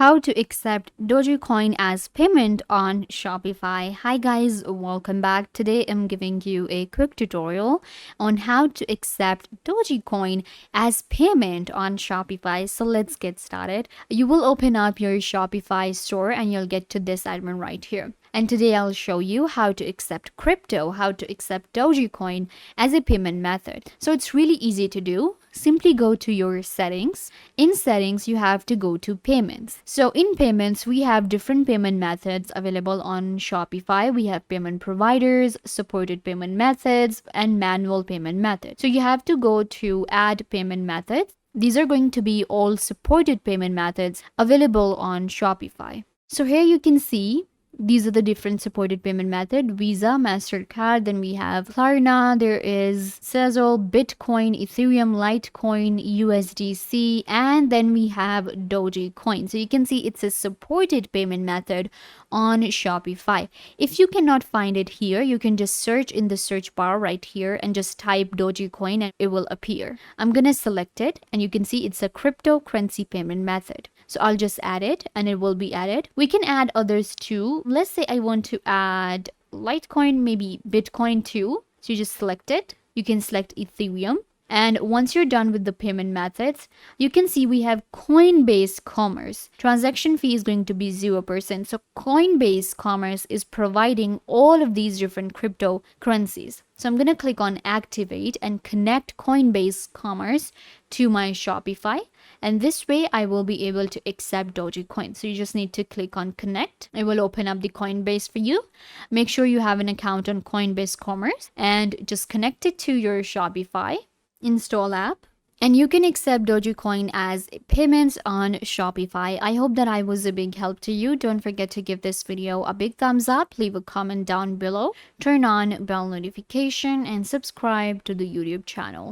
How to accept Dogecoin as payment on Shopify. Hi guys, welcome back. Today I'm giving you a quick tutorial on how to accept Dogecoin as payment on Shopify. So let's get started. You will open up your Shopify store and you'll get to this admin right here. And today I'll show you how to accept crypto, how to accept Dogecoin as a payment method. So it's really easy to do. Simply go to your settings. In settings, you have to go to payments. So in payments, we have different payment methods available on Shopify. We have payment providers, supported payment methods, and manual payment methods. So you have to go to add payment methods. These are going to be all supported payment methods available on Shopify. So here you can see these are the different supported payment method: Visa, MasterCard, then we have Klarna, there is Sezzle, Bitcoin, Ethereum, Litecoin, USDC, and then we have Dogecoin. So you can see it's a supported payment method on Shopify. If you cannot find it here, you can just search in the search bar right here and just type Dogecoin and it will appear. I'm gonna select it and you can see it's a cryptocurrency payment method. So I'll just add it and it will be added. We can add others too. Let's say I want to add Litecoin, maybe Bitcoin too. So you just select it. You can select Ethereum. And once you're done with the payment methods, you can see we have Coinbase Commerce. Transaction fee is going to be 0%. So Coinbase Commerce is providing all of these different cryptocurrencies. So I'm going to click on activate and connect Coinbase Commerce to my Shopify. And this way I will be able to accept Dogecoin. So you just need to click on connect. It will open up the Coinbase for you. Make sure you have an account on Coinbase Commerce and just connect it to your Shopify. Install app, and you can accept Dogecoin as payments on Shopify. I hope that I was a big help to you. Don't forget to give this video a big thumbs up, leave a comment down below, turn on bell notification, and subscribe to the YouTube channel.